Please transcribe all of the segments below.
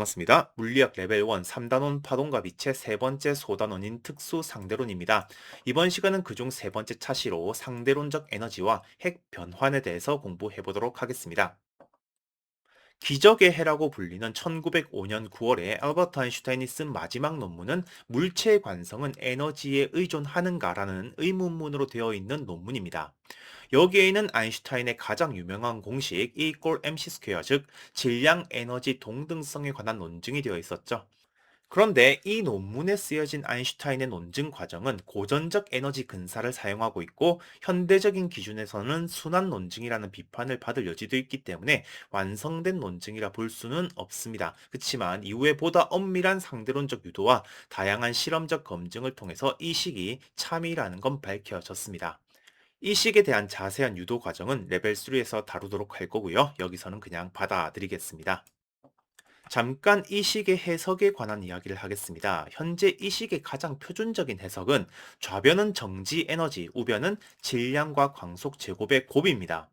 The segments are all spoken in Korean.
반갑습니다. 물리학 레벨 1 3단원 파동과 빛의 세 번째 소단원인 특수 상대론입니다. 이번 시간은 그중 세 번째 차시로 상대론적 에너지와 핵 변환에 대해서 공부해 보도록 하겠습니다. 기적의 해라고 불리는 1905년 9월에 알버트 아인슈타인이 쓴 마지막 논문은 물체의 관성은 에너지에 의존하는가라는 의문문으로 되어 있는 논문입니다. 여기에는 아인슈타인의 가장 유명한 공식 E 꼴 mc 스퀘어, 즉 질량 에너지 동등성에 관한 논증이 되어 있었죠. 그런데 이 논문에 쓰여진 아인슈타인의 논증 과정은 고전적 에너지 근사를 사용하고 있고, 현대적인 기준에서는 순환 논증이라는 비판을 받을 여지도 있기 때문에 완성된 논증이라 볼 수는 없습니다. 그렇지만 이후에 보다 엄밀한 상대론적 유도와 다양한 실험적 검증을 통해서 이 식이 참이라는 건 밝혀졌습니다. 이 식에 대한 자세한 유도 과정은 레벨 3에서 다루도록 할 거고요. 여기서는 그냥 받아들이겠습니다. 잠깐 이 식의 해석에 관한 이야기를 하겠습니다. 현재 이 식의 가장 표준적인 해석은 좌변은 정지 에너지, 우변은 질량과 광속 제곱의 곱입니다.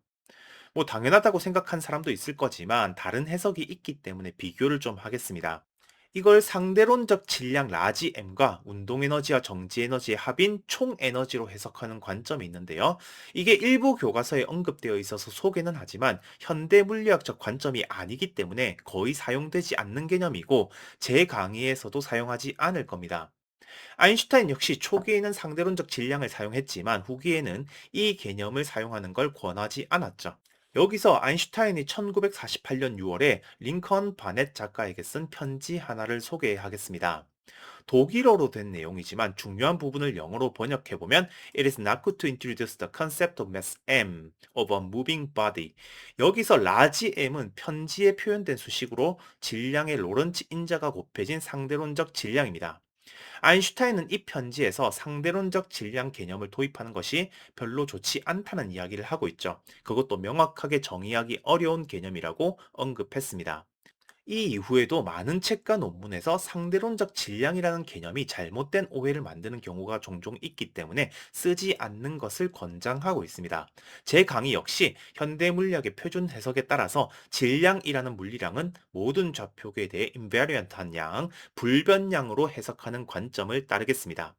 뭐 당연하다고 생각한 사람도 있을 거지만 다른 해석이 있기 때문에 비교를 좀 하겠습니다. 이걸 상대론적 질량 라지 M과 운동 에너지와 정지 에너지의 합인 총 에너지로 해석하는 관점이 있는데요. 이게 일부 교과서에 언급되어 있어서 소개는 하지만 현대 물리학적 관점이 아니기 때문에 거의 사용되지 않는 개념이고, 제 강의에서도 사용하지 않을 겁니다. 아인슈타인 역시 초기에는 상대론적 질량을 사용했지만 후기에는 이 개념을 사용하는 걸 권하지 않았죠. 여기서 아인슈타인이 1948년 6월에 링컨 바넷 작가에게 쓴 편지 하나를 소개하겠습니다. 독일어로 된 내용이지만 중요한 부분을 영어로 번역해보면 "It is not good to introduce the concept of mass m of a moving body." 여기서 라지 m은 편지에 표현된 수식으로 질량의 로런츠 인자가 곱해진 상대론적 질량입니다. 아인슈타인은 이 편지에서 상대론적 질량 개념을 도입하는 것이 별로 좋지 않다는 이야기를 하고 있죠. 그것도 명확하게 정의하기 어려운 개념이라고 언급했습니다. 이 이후에도 많은 책과 논문에서 상대론적 질량이라는 개념이 잘못된 오해를 만드는 경우가 종종 있기 때문에 쓰지 않는 것을 권장하고 있습니다. 제 강의 역시 현대 물리학의 표준 해석에 따라서 질량이라는 물리량은 모든 좌표계에 대해 인베리언트한 양, 불변량으로 해석하는 관점을 따르겠습니다.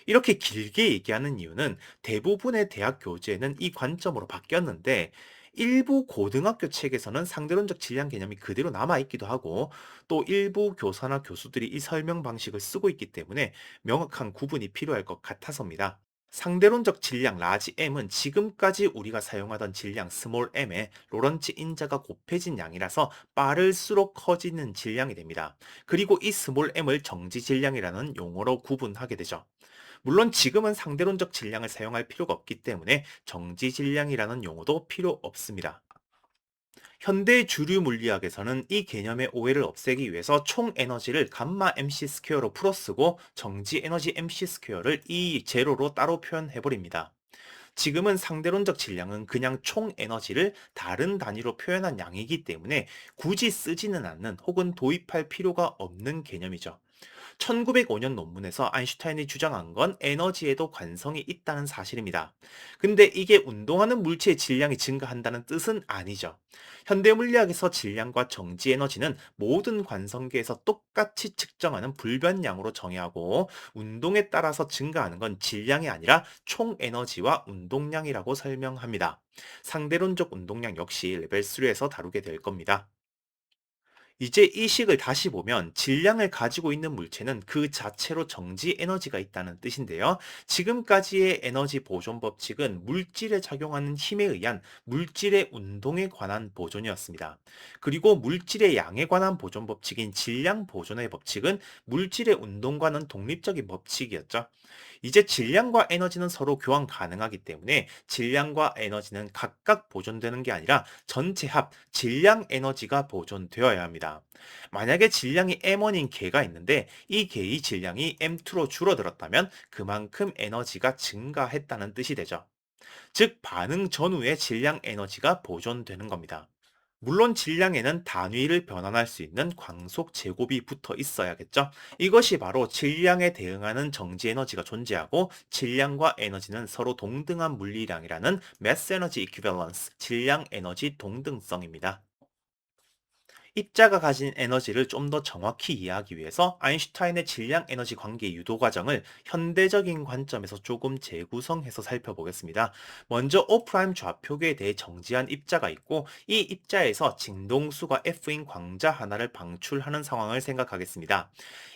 이렇게 길게 얘기하는 이유는 대부분의 대학 교재는 이 관점으로 바뀌었는데, 일부 고등학교 책에서는 상대론적 질량 개념이 그대로 남아있기도 하고, 또 일부 교사나 교수들이 이 설명 방식을 쓰고 있기 때문에 명확한 구분이 필요할 것 같아서입니다. 상대론적 질량 라지 M은 지금까지 우리가 사용하던 질량 스몰 m의 로런츠 인자가 곱해진 양이라서 빠를수록 커지는 질량이 됩니다. 그리고 이 스몰 m을 정지 질량이라는 용어로 구분하게 되죠. 물론 지금은 상대론적 질량을 사용할 필요가 없기 때문에 정지 질량이라는 용어도 필요 없습니다. 현대 주류 물리학에서는 이 개념의 오해를 없애기 위해서 총 에너지를 감마 mc 스퀘어로 풀어쓰고 정지 에너지 mc 스퀘어를 E 제로로 따로 표현해 버립니다. 지금은 상대론적 질량은 그냥 총 에너지를 다른 단위로 표현한 양이기 때문에 굳이 쓰지는 않는, 혹은 도입할 필요가 없는 개념이죠. 1905년 논문에서 아인슈타인이 주장한 건 에너지에도 관성이 있다는 사실입니다. 근데 이게 운동하는 물체의 질량이 증가한다는 뜻은 아니죠. 현대 물리학에서 질량과 정지 에너지는 모든 관성계에서 똑같이 측정하는 불변량으로 정의하고, 운동에 따라서 증가하는 건 질량이 아니라 총 에너지와 운동량이라고 설명합니다. 상대론적 운동량 역시 레벨 3에서 다루게 될 겁니다. 이제 이 식을 다시 보면 질량을 가지고 있는 물체는 그 자체로 정지 에너지가 있다는 뜻인데요. 지금까지의 에너지 보존 법칙은 물질에 작용하는 힘에 의한 물질의 운동에 관한 보존이었습니다. 그리고 물질의 양에 관한 보존 법칙인 질량 보존의 법칙은 물질의 운동과는 독립적인 법칙이었죠. 이제 질량과 에너지는 서로 교환 가능하기 때문에 질량과 에너지는 각각 보존되는 게 아니라 전체 합 질량 에너지가 보존되어야 합니다. 만약에 질량이 M1인 개가 있는데 이 개의 질량이 M2로 줄어들었다면 그만큼 에너지가 증가했다는 뜻이 되죠. 즉 반응 전후의 질량 에너지가 보존되는 겁니다. 물론 질량에는 단위를 변환할 수 있는 광속 제곱이 붙어 있어야겠죠. 이것이 바로 질량에 대응하는 정지 에너지가 존재하고, 질량과 에너지는 서로 동등한 물리량이라는 mass energy equivalence, 질량 에너지 동등성입니다. 입자가 가진 에너지를 좀 더 정확히 이해하기 위해서 아인슈타인의 질량 에너지 관계 유도 과정을 현대적인 관점에서 조금 재구성해서 살펴보겠습니다. 먼저 O' 좌표계에 대해 정지한 입자가 있고 이 입자에서 진동수가 F인 광자 하나를 방출하는 상황을 생각하겠습니다.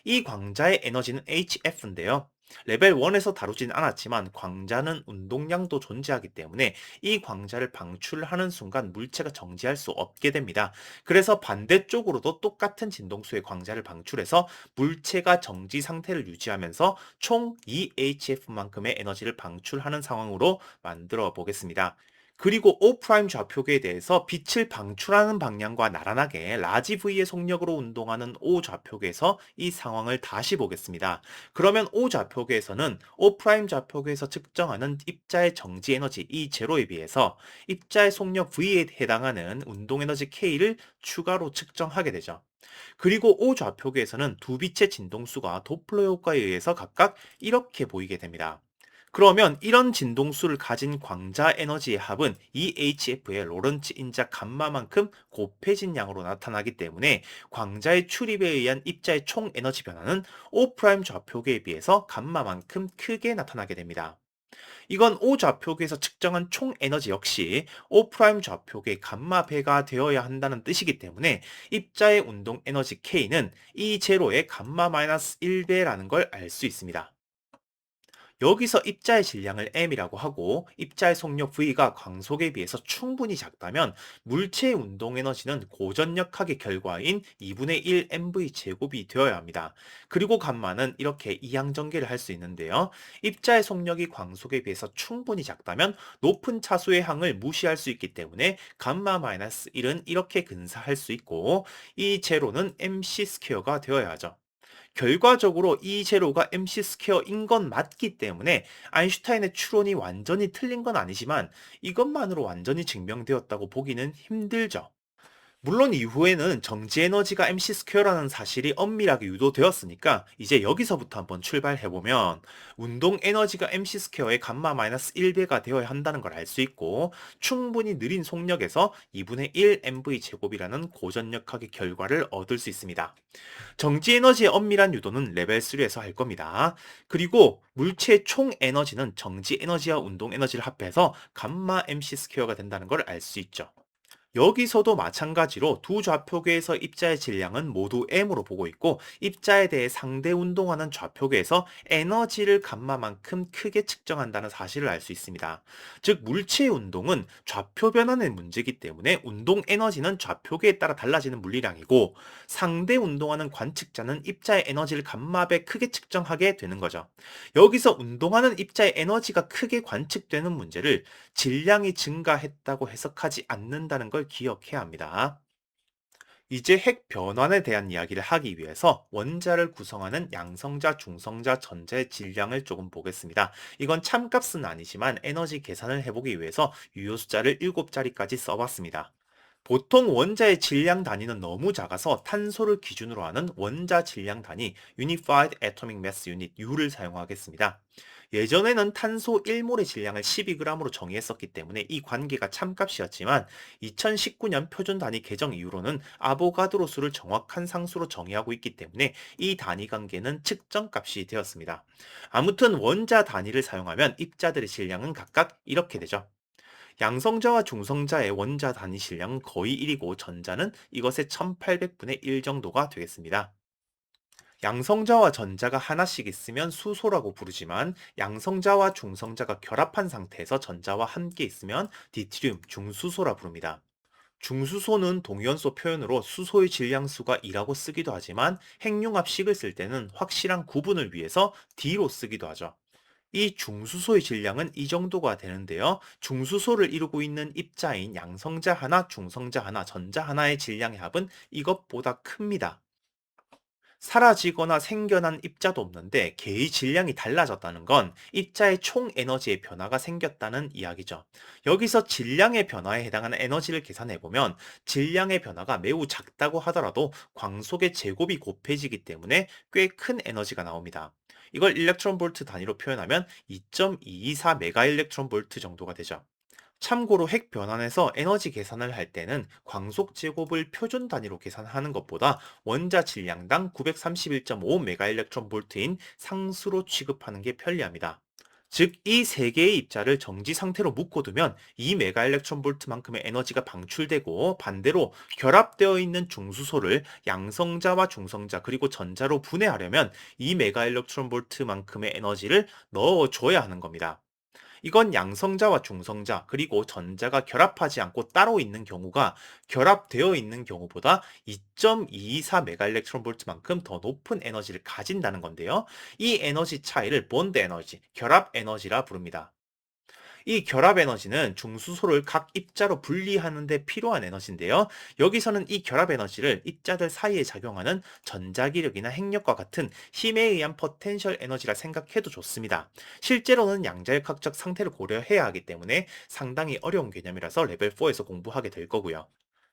이 광자의 에너지는 HF인데요. 레벨 1에서 다루진 않았지만 광자는 운동량도 존재하기 때문에 이 광자를 방출하는 순간 물체가 정지할 수 없게 됩니다. 그래서 반대쪽으로도 똑같은 진동수의 광자를 방출해서 물체가 정지 상태를 유지하면서 총 2HF만큼의 에너지를 방출하는 상황으로 만들어 보겠습니다. 그리고 O' 좌표계에 대해서 빛을 방출하는 방향과 나란하게 라지 V의 속력으로 운동하는 O 좌표계에서 이 상황을 다시 보겠습니다. 그러면 O 좌표계에서는 O' 좌표계에서 측정하는 입자의 정지 에너지 E0에 비해서 입자의 속력 V에 해당하는 운동 에너지 K를 추가로 측정하게 되죠. 그리고 O 좌표계에서는 두 빛의 진동수가 도플러 효과에 의해서 각각 이렇게 보이게 됩니다. 그러면 이런 진동수를 가진 광자 에너지의 합은 EHF의 로런츠 인자 감마만큼 곱해진 양으로 나타나기 때문에 광자의 출입에 의한 입자의 총 에너지 변화는 O' 좌표계에 비해서 감마만큼 크게 나타나게 됩니다. 이건 O 좌표계에서 측정한 총 에너지 역시 O' 좌표계 감마배가 되어야 한다는 뜻이기 때문에 입자의 운동 에너지 K는 E0의 감마 마이너스 1배라는 걸 알 수 있습니다. 여기서 입자의 질량을 m이라고 하고 입자의 속력 v가 광속에 비해서 충분히 작다면 물체의 운동 에너지는 고전력학의 결과인 2분의 1 mv 제곱이 되어야 합니다. 그리고 감마는 이렇게 이항전개를 할 수 있는데요. 입자의 속력이 광속에 비해서 충분히 작다면 높은 차수의 항을 무시할 수 있기 때문에 감마 마이너스 1은 이렇게 근사할 수 있고 이 제로는 mc 스퀘어가 되어야 하죠. 결과적으로 이 제로가 MC 스퀘어인 건 맞기 때문에 아인슈타인의 추론이 완전히 틀린 건 아니지만 이것만으로 완전히 증명되었다고 보기는 힘들죠. 물론 이후에는 정지 에너지가 MC 스퀘어라는 사실이 엄밀하게 유도되었으니까 이제 여기서부터 한번 출발해보면 운동 에너지가 MC 스퀘어의 감마 마이너스 1배가 되어야 한다는 걸 알 수 있고 충분히 느린 속력에서 2분의 1 MV 제곱이라는 고전력학의 결과를 얻을 수 있습니다. 정지 에너지의 엄밀한 유도는 레벨 3에서 할 겁니다. 그리고 물체의 총 에너지는 정지 에너지와 운동 에너지를 합해서 감마 MC 스퀘어가 된다는 걸 알 수 있죠. 여기서도 마찬가지로 두 좌표계에서 입자의 질량은 모두 m으로 보고 있고 입자에 대해 상대 운동하는 좌표계에서 에너지를 감마만큼 크게 측정한다는 사실을 알 수 있습니다. 즉 물체의 운동은 좌표 변환의 문제이기 때문에 운동 에너지는 좌표계에 따라 달라지는 물리량이고 상대 운동하는 관측자는 입자의 에너지를 감마배 크게 측정하게 되는 거죠. 여기서 운동하는 입자의 에너지가 크게 관측되는 문제를 질량이 증가했다고 해석하지 않는다는 걸 기억해야 합니다. 이제 핵 변환에 대한 이야기를 하기 위해서 원자를 구성하는 양성자, 중성자, 전자의 질량을 조금 보겠습니다. 이건 참값은 아니지만 에너지 계산을 해보기 위해서 유효 숫자를 7자리까지 써봤습니다. 보통 원자의 질량 단위는 너무 작아서 탄소를 기준으로 하는 원자 질량 단위 Unified Atomic Mass Unit U를 사용하겠습니다. 예전에는 탄소 1몰의 질량을 12g으로 정의했었기 때문에 이 관계가 참값이었지만 2019년 표준 단위 개정 이후로는 아보가드로 수를 정확한 상수로 정의하고 있기 때문에 이 단위 관계는 측정값이 되었습니다. 아무튼 원자 단위를 사용하면 입자들의 질량은 각각 이렇게 되죠. 양성자와 중성자의 원자 단위 질량은 거의 1이고 전자는 이것의 1800분의 1 정도가 되겠습니다. 양성자와 전자가 하나씩 있으면 수소라고 부르지만 양성자와 중성자가 결합한 상태에서 전자와 함께 있으면 디트륨, 중수소라 부릅니다. 중수소는 동위원소 표현으로 수소의 질량수가 2라고 쓰기도 하지만 핵융합식을 쓸 때는 확실한 구분을 위해서 D로 쓰기도 하죠. 이 중수소의 질량은 이 정도가 되는데요. 중수소를 이루고 있는 입자인 양성자 하나, 중성자 하나, 전자 하나의 질량의 합은 이것보다 큽니다. 사라지거나 생겨난 입자도 없는데 개의 질량이 달라졌다는 건 입자의 총 에너지의 변화가 생겼다는 이야기죠. 여기서 질량의 변화에 해당하는 에너지를 계산해 보면 질량의 변화가 매우 작다고 하더라도 광속의 제곱이 곱해지기 때문에 꽤 큰 에너지가 나옵니다. 이걸 일렉트론 볼트 단위로 표현하면 2.224 메가 일렉트론 볼트 정도가 되죠. 참고로 핵 변환에서 에너지 계산을 할 때는 광속 제곱을 표준 단위로 계산하는 것보다 원자 질량당 931.5메가일렉트론볼트인 상수로 취급하는 게 편리합니다. 즉, 이 세 개의 입자를 정지 상태로 묶어두면 2메가일렉트론볼트만큼의 에너지가 방출되고, 반대로 결합되어 있는 중수소를 양성자와 중성자 그리고 전자로 분해하려면 2메가일렉트론볼트만큼의 에너지를 넣어줘야 하는 겁니다. 이건 양성자와 중성자 그리고 전자가 결합하지 않고 따로 있는 경우가 결합되어 있는 경우보다 2.224메가일렉트론볼트만큼 더 높은 에너지를 가진다는 건데요. 이 에너지 차이를 본드 에너지, 결합 에너지라 부릅니다. 이 결합 에너지는 중수소를 각 입자로 분리하는 데 필요한 에너지인데요. 여기서는 이 결합 에너지를 입자들 사이에 작용하는 전자기력이나 핵력과 같은 힘에 의한 포텐셜 에너지라 생각해도 좋습니다. 실제로는 양자역학적 상태를 고려해야 하기 때문에 상당히 어려운 개념이라서 레벨 4에서 공부하게 될 거고요.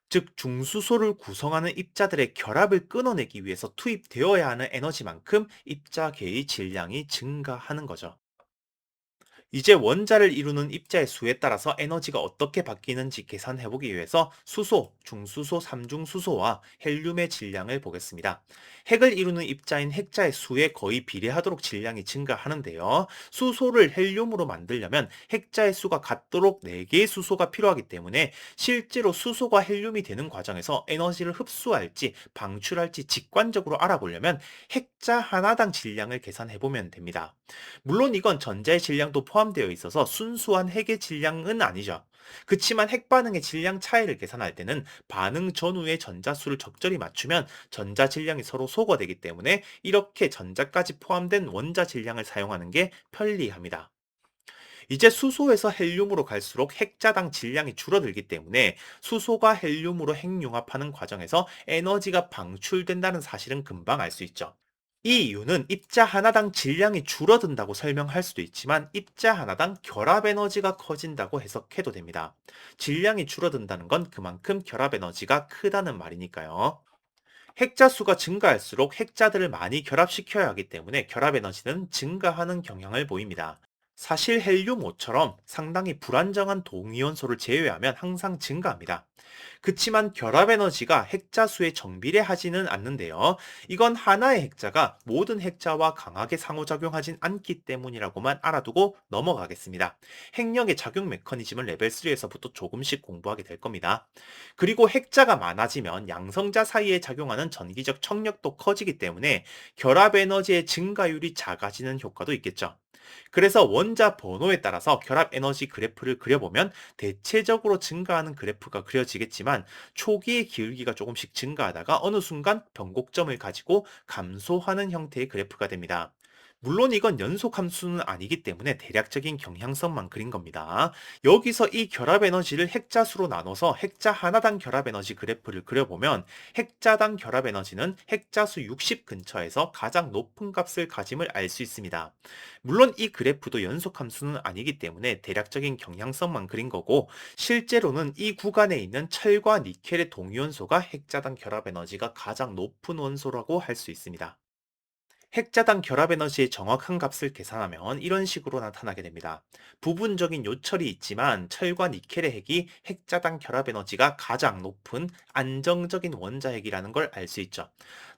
즉, 중수소를 구성하는 입자들의 결합을 끊어내기 위해서 투입되어야 하는 에너지만큼 입자계의 질량이 증가하는 거죠. 이제 원자를 이루는 입자의 수에 따라서 에너지가 어떻게 바뀌는지 계산해 보기 위해서 수소, 중수소, 삼중수소와 헬륨의 질량을 보겠습니다. 핵을 이루는 입자인 핵자의 수에 거의 비례하도록 질량이 증가하는데요. 수소를 헬륨으로 만들려면 핵자의 수가 같도록 4개의 수소가 필요하기 때문에 실제로 수소가 헬륨이 되는 과정에서 에너지를 흡수할지 방출할지 직관적으로 알아보려면 핵자 하나당 질량을 계산해 보면 됩니다. 물론 이건 전자의 질량도 포함되어 있어서 순수한 핵의 질량은 아니죠. 그치만 핵 반응의 질량 차이를 계산할 때는 반응 전후의 전자수를 적절히 맞추면 전자 질량이 서로 소거되기 때문에 이렇게 전자까지 포함된 원자 질량을 사용하는 게 편리합니다. 이제 수소에서 헬륨으로 갈수록 핵자당 질량이 줄어들기 때문에 수소가 헬륨으로 핵융합하는 과정에서 에너지가 방출된다는 사실은 금방 알 수 있죠. 이 이유는 입자 하나당 질량이 줄어든다고 설명할 수도 있지만 입자 하나당 결합 에너지가 커진다고 해석해도 됩니다. 질량이 줄어든다는 건 그만큼 결합 에너지가 크다는 말이니까요. 핵자 수가 증가할수록 핵자들을 많이 결합시켜야 하기 때문에 결합 에너지는 증가하는 경향을 보입니다. 사실 헬륨5처럼 상당히 불안정한 동위원소를 제외하면 항상 증가합니다. 그치만 결합 에너지가 핵자 수에 정비례하지는 않는데요. 이건 하나의 핵자가 모든 핵자와 강하게 상호작용하진 않기 때문이라고만 알아두고 넘어가겠습니다. 핵력의 작용 메커니즘을 레벨 3에서부터 조금씩 공부하게 될 겁니다. 그리고 핵자가 많아지면 양성자 사이에 작용하는 전기적 청력도 커지기 때문에 결합 에너지의 증가율이 작아지는 효과도 있겠죠. 그래서 원자 번호에 따라서 결합 에너지 그래프를 그려보면 대체적으로 증가하는 그래프가 그려지겠지만 초기의 기울기가 조금씩 증가하다가 어느 순간 변곡점을 가지고 감소하는 형태의 그래프가 됩니다. 물론 이건 연속 함수는 아니기 때문에 대략적인 경향성만 그린 겁니다. 여기서 이 결합 에너지를 핵자수로 나눠서 핵자 하나당 결합 에너지 그래프를 그려보면 핵자당 결합 에너지는 핵자수 60 근처에서 가장 높은 값을 가짐을 알 수 있습니다. 물론 이 그래프도 연속 함수는 아니기 때문에 대략적인 경향성만 그린 거고, 실제로는 이 구간에 있는 철과 니켈의 동위원소가 핵자당 결합 에너지가 가장 높은 원소라고 할 수 있습니다. 핵자당 결합 에너지의 정확한 값을 계산하면 이런 식으로 나타나게 됩니다. 부분적인 요철이 있지만 철과 니켈의 핵이 핵자당 결합 에너지가 가장 높은 안정적인 원자핵이라는 걸 알 수 있죠.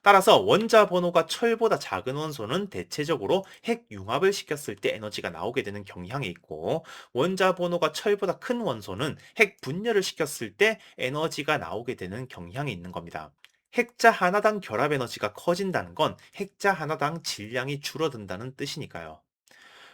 따라서 원자 번호가 철보다 작은 원소는 대체적으로 핵 융합을 시켰을 때 에너지가 나오게 되는 경향이 있고, 원자 번호가 철보다 큰 원소는 핵 분열을 시켰을 때 에너지가 나오게 되는 경향이 있는 겁니다. 핵자 하나당 결합 에너지가 커진다는 건 핵자 하나당 질량이 줄어든다는 뜻이니까요.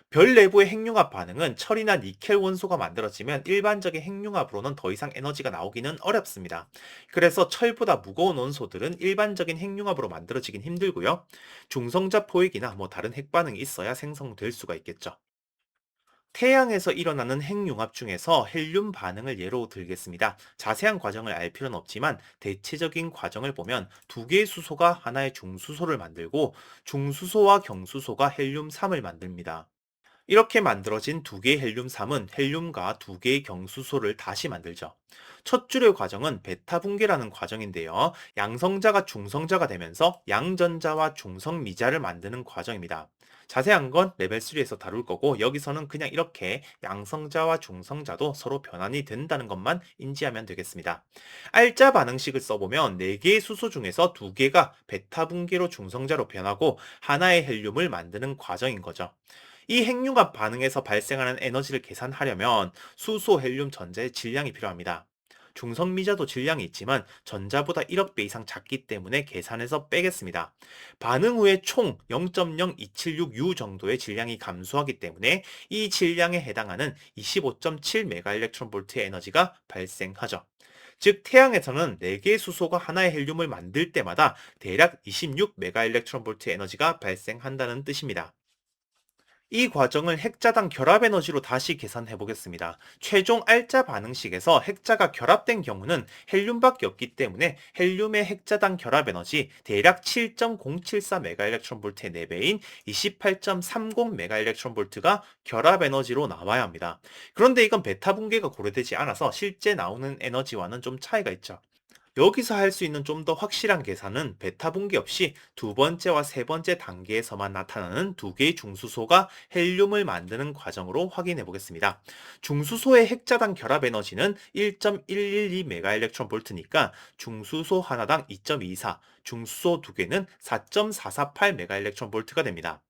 별 내부의 핵융합 반응은 철이나 니켈 원소가 만들어지면 일반적인 핵융합으로는 더 이상 에너지가 나오기는 어렵습니다. 그래서 철보다 무거운 원소들은 일반적인 핵융합으로 만들어지긴 힘들고요. 중성자 포획이나 다른 핵 반응이 있어야 생성될 수가 있겠죠. 태양에서 일어나는 핵융합 중에서 헬륨 반응을 예로 들겠습니다. 자세한 과정을 알 필요는 없지만 대체적인 과정을 보면 두 개의 수소가 하나의 중수소를 만들고 중수소와 경수소가 헬륨 3을 만듭니다. 이렇게 만들어진 두 개의 헬륨3은 헬륨과 두 개의 경수소를 다시 만들죠. 첫 줄의 과정은 베타 붕괴라는 과정인데요. 양성자가 중성자가 되면서 양전자와 중성미자를 만드는 과정입니다. 자세한 건 레벨 3에서 다룰 거고 여기서는 그냥 이렇게 양성자와 중성자도 서로 변환이 된다는 것만 인지하면 되겠습니다. 알짜 반응식을 써보면 4개의 수소 중에서 2개가 베타 붕괴로 중성자로 변하고 하나의 헬륨을 만드는 과정인 거죠. 이 핵융합 반응에서 발생하는 에너지를 계산하려면 수소, 헬륨 전자의 질량이 필요합니다. 중성미자도 질량이 있지만 전자보다 1억 배 이상 작기 때문에 계산해서 빼겠습니다. 반응 후에 총 0.0276U 정도의 질량이 감소하기 때문에 이 질량에 해당하는 25.7메가일렉트론볼트의 에너지가 발생하죠. 즉 태양에서는 4개의 수소가 하나의 헬륨을 만들 때마다 대략 26메가일렉트론볼트의 에너지가 발생한다는 뜻입니다. 이 과정을 핵자당 결합 에너지로 다시 계산해 보겠습니다. 최종 알짜 반응식에서 핵자가 결합된 경우는 헬륨밖에 없기 때문에 헬륨의 핵자당 결합 에너지 대략 7.074메가일렉트론볼트의 4배인 28.30메가일렉트론볼트가 결합 에너지로 나와야 합니다. 그런데 이건 베타 붕괴가 고려되지 않아서 실제 나오는 에너지와는 좀 차이가 있죠. 여기서 할 수 있는 좀 더 확실한 계산은 베타 분기 없이 두 번째와 세 번째 단계에서만 나타나는 두 개의 중수소가 헬륨을 만드는 과정으로 확인해 보겠습니다. 중수소의 핵자당 결합 에너지는 1.112메가일렉트론볼트니까 중수소 하나당 2.24, 중수소 두 개는 4.448메가일렉트론볼트가 됩니다.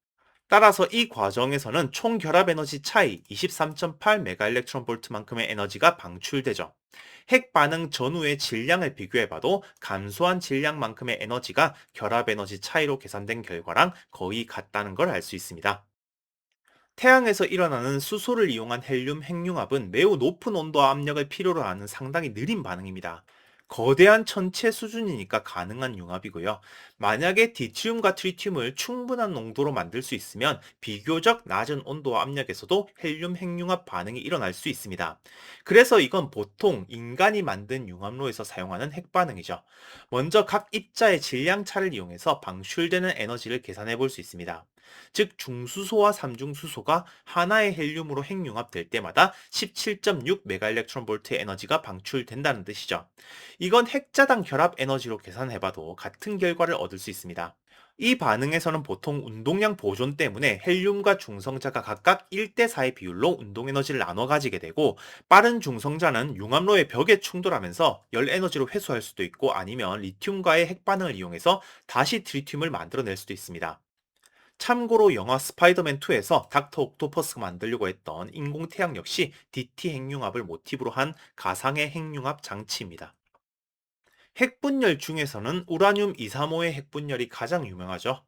따라서 이 과정에서는 총 결합 에너지 차이 23.8메가일렉트론볼트만큼의 에너지가 방출되죠. 핵 반응 전후의 질량을 비교해봐도 감소한 질량만큼의 에너지가 결합 에너지 차이로 계산된 결과랑 거의 같다는 걸 알 수 있습니다. 태양에서 일어나는 수소를 이용한 헬륨 핵융합은 매우 높은 온도와 압력을 필요로 하는 상당히 느린 반응입니다. 거대한 천체 수준이니까 가능한 융합이고요. 만약에 디티움과 트리튬을 충분한 농도로 만들 수 있으면 비교적 낮은 온도와 압력에서도 헬륨 핵융합 반응이 일어날 수 있습니다. 그래서 이건 보통 인간이 만든 융합로에서 사용하는 핵반응이죠. 먼저 각 입자의 질량차를 이용해서 방출되는 에너지를 계산해 볼 수 있습니다. 즉 중수소와 삼중수소가 하나의 헬륨으로 핵융합될 때마다 17.6메가일렉트론볼트의 에너지가 방출된다는 뜻이죠. 이건 핵자당 결합 에너지로 계산해봐도 같은 결과를 얻을 수 있습니다. 이 반응에서는 보통 운동량 보존 때문에 헬륨과 중성자가 각각 1대4의 비율로 운동 에너지를 나눠 가지게 되고 빠른 중성자는 융합로의 벽에 충돌하면서 열 에너지로 회수할 수도 있고 아니면 리튬과의 핵 반응을 이용해서 다시 트리튬을 만들어낼 수도 있습니다. 참고로 영화 스파이더맨2에서 닥터 옥토퍼스가 만들려고 했던 인공태양 역시 DT 핵융합을 모티브로 한 가상의 핵융합 장치입니다. 핵분열 중에서는 우라늄 235의 핵분열이 가장 유명하죠.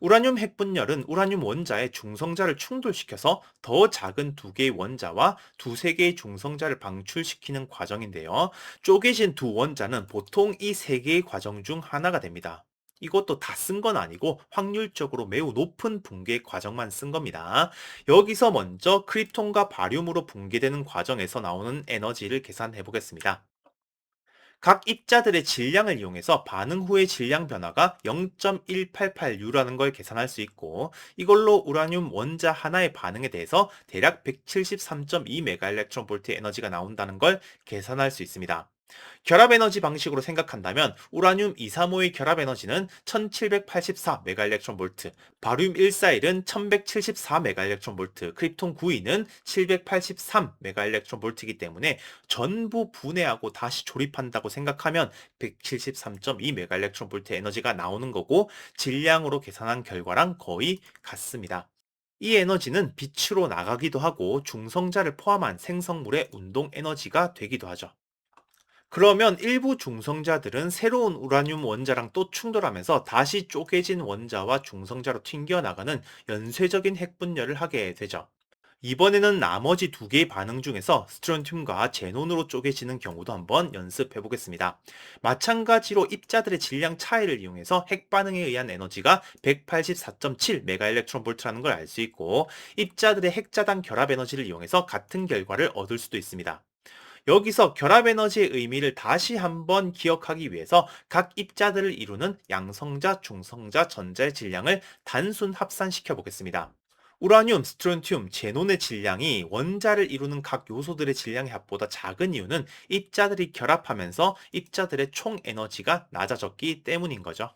우라늄 핵분열은 우라늄 원자의 중성자를 충돌시켜서 더 작은 두 개의 원자와 두세 개의 중성자를 방출시키는 과정인데요. 쪼개진 두 원자는 보통 이 세 개의 과정 중 하나가 됩니다. 이것도 다 쓴 건 아니고 확률적으로 매우 높은 붕괴 과정만 쓴 겁니다. 여기서 먼저 크립톤과 바륨으로 붕괴되는 과정에서 나오는 에너지를 계산해 보겠습니다. 각 입자들의 질량을 이용해서 반응 후의 질량 변화가 0.188U라는 걸 계산할 수 있고 이걸로 우라늄 원자 하나의 반응에 대해서 대략 173.2메가일렉트론볼트의 에너지가 나온다는 걸 계산할 수 있습니다. 결합 에너지 방식으로 생각한다면 우라늄 235의 결합 에너지는 1784메가일렉트론볼트, 바륨 141은 1174메가일렉트론볼트, 크립톤 92는 783메가일렉트론볼트이기 때문에 전부 분해하고 다시 조립한다고 생각하면 173.2메가일렉트론볼트 에너지가 나오는 거고 질량으로 계산한 결과랑 거의 같습니다. 이 에너지는 빛으로 나가기도 하고 중성자를 포함한 생성물의 운동 에너지가 되기도 하죠. 그러면 일부 중성자들은 새로운 우라늄 원자랑 또 충돌하면서 다시 쪼개진 원자와 중성자로 튕겨나가는 연쇄적인 핵분열을 하게 되죠. 이번에는 나머지 두 개의 반응 중에서 스트론튬과 제논으로 쪼개지는 경우도 한번 연습해 보겠습니다. 마찬가지로 입자들의 질량 차이를 이용해서 핵 반응에 의한 에너지가 184.7메가일렉트론볼트라는 걸 알 수 있고 입자들의 핵자당 결합 에너지를 이용해서 같은 결과를 얻을 수도 있습니다. 여기서 결합 에너지의 의미를 다시 한번 기억하기 위해서 각 입자들을 이루는 양성자, 중성자, 전자의 질량을 단순 합산시켜 보겠습니다. 우라늄, 스트론튬, 제논의 질량이 원자를 이루는 각 요소들의 질량의 합보다 작은 이유는 입자들이 결합하면서 입자들의 총 에너지가 낮아졌기 때문인 거죠.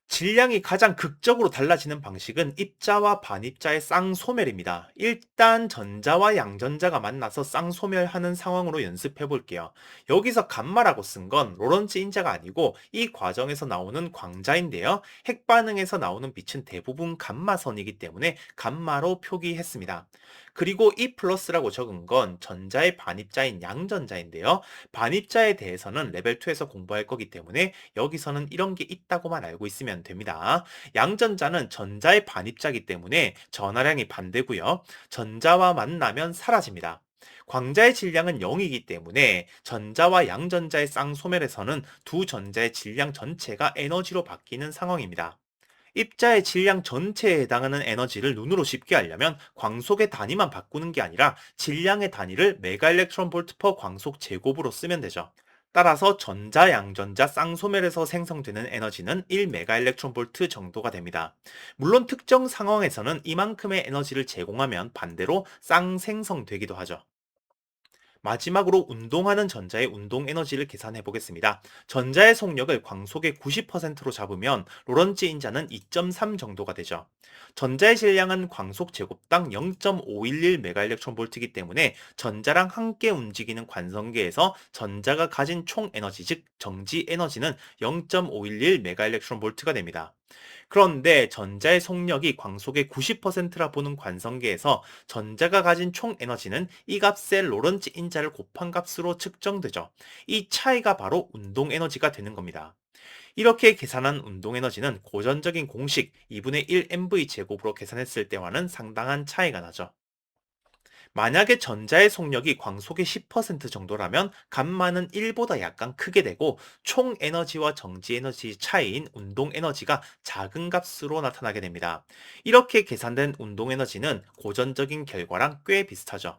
질량이 가장 극적으로 달라지는 방식은 입자와 반입자의 쌍소멸입니다. 일단 전자와 양전자가 만나서 쌍소멸하는 상황으로 연습해 볼게요. 여기서 감마라고 쓴 건 로런츠 인자가 아니고 이 과정에서 나오는 광자인데요. 핵반응에서 나오는 빛은 대부분 감마선이기 때문에 감마로 표기했습니다. 그리고 이 플러스라고 적은 건 전자의 반입자인 양전자인데요. 반입자에 대해서는 레벨 2에서 공부할 거기 때문에 여기서는 이런 게 있다고만 알고 있으면 됩니다. 양전자는 전자의 반입자이기 때문에 전하량이 반대고요. 전자와 만나면 사라집니다. 광자의 질량은 0이기 때문에 전자와 양전자의 쌍소멸에서는 두 전자의 질량 전체가 에너지로 바뀌는 상황입니다. 입자의 질량 전체에 해당하는 에너지를 눈으로 쉽게 알려면 광속의 단위만 바꾸는 게 아니라 질량의 단위를 메가 일렉트론 볼트 퍼 광속 제곱으로 쓰면 되죠. 따라서 전자, 양전자 쌍소멸에서 생성되는 에너지는 1메가 일렉트론 볼트 정도가 됩니다. 물론 특정 상황에서는 이만큼의 에너지를 제공하면 반대로 쌍생성되기도 하죠. 마지막으로 운동하는 전자의 운동 에너지를 계산해 보겠습니다. 전자의 속력을 광속의 90%로 잡으면 로런츠 인자는 2.3 정도가 되죠. 전자의 질량은 광속 제곱당 0.511메가일렉트론볼트이기 때문에 전자랑 함께 움직이는 관성계에서 전자가 가진 총 에너지, 즉 정지 에너지는 0.511메가일렉트론볼트가 됩니다. 그런데 전자의 속력이 광속의 90%라 보는 관성계에서 전자가 가진 총 에너지는 이 값의 로런츠 인자를 곱한 값으로 측정되죠. 이 차이가 바로 운동 에너지가 되는 겁니다. 이렇게 계산한 운동 에너지는 고전적인 공식 2분의 1 mv 제곱으로 계산했을 때와는 상당한 차이가 나죠. 만약에 전자의 속력이 광속의 10% 정도라면 감마는 1보다 약간 크게 되고 총 에너지와 정지 에너지 차이인 운동 에너지가 작은 값으로 나타나게 됩니다. 이렇게 계산된 운동 에너지는 고전적인 결과랑 꽤 비슷하죠.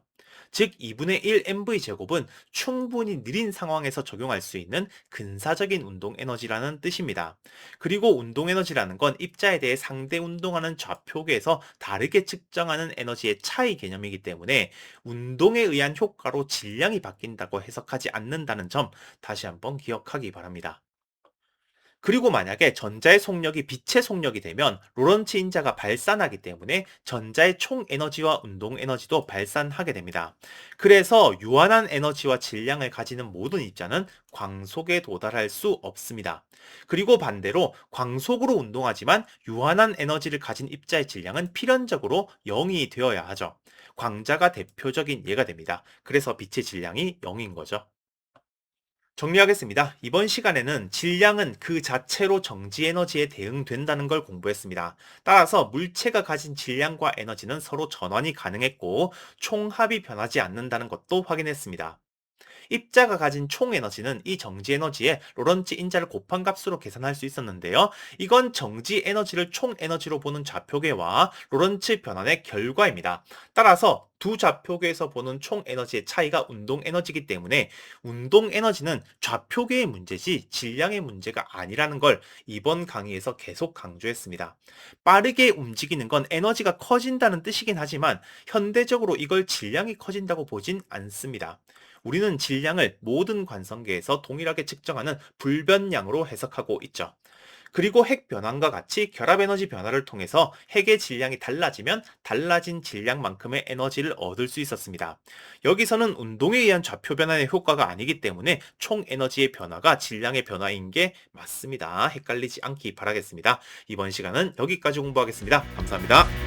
즉 2분의 1 mv 제곱은 충분히 느린 상황에서 적용할 수 있는 근사적인 운동 에너지라는 뜻입니다. 그리고 운동 에너지라는 건 입자에 대해 상대 운동하는 좌표계에서 다르게 측정하는 에너지의 차이 개념이기 때문에 운동에 의한 효과로 질량이 바뀐다고 해석하지 않는다는 점 다시 한번 기억하기 바랍니다. 그리고 만약에 전자의 속력이 빛의 속력이 되면 로런츠 인자가 발산하기 때문에 전자의 총 에너지와 운동 에너지도 발산하게 됩니다. 그래서 유한한 에너지와 질량을 가지는 모든 입자는 광속에 도달할 수 없습니다. 그리고 반대로 광속으로 운동하지만 유한한 에너지를 가진 입자의 질량은 필연적으로 0이 되어야 하죠. 광자가 대표적인 예가 됩니다. 그래서 빛의 질량이 0인 거죠. 정리하겠습니다. 이번 시간에는 질량은 그 자체로 정지 에너지에 대응된다는 걸 공부했습니다. 따라서 물체가 가진 질량과 에너지는 서로 전환이 가능했고 총합이 변하지 않는다는 것도 확인했습니다. 입자가 가진 총 에너지는 이 정지 에너지에 로런츠 인자를 곱한 값으로 계산할 수 있었는데요. 이건 정지 에너지를 총 에너지로 보는 좌표계와 로런츠 변환의 결과입니다. 따라서 두 좌표계에서 보는 총 에너지의 차이가 운동 에너지이기 때문에 운동 에너지는 좌표계의 문제지 질량의 문제가 아니라는 걸 이번 강의에서 계속 강조했습니다. 빠르게 움직이는 건 에너지가 커진다는 뜻이긴 하지만 현대적으로 이걸 질량이 커진다고 보진 않습니다. 우리는 질량을 모든 관성계에서 동일하게 측정하는 불변량으로 해석하고 있죠. 그리고 핵 변환과 같이 결합 에너지 변화를 통해서 핵의 질량이 달라지면 달라진 질량만큼의 에너지를 얻을 수 있었습니다. 여기서는 운동에 의한 좌표 변환의 효과가 아니기 때문에 총 에너지의 변화가 질량의 변화인 게 맞습니다. 헷갈리지 않기 바라겠습니다. 이번 시간은 여기까지 공부하겠습니다. 감사합니다.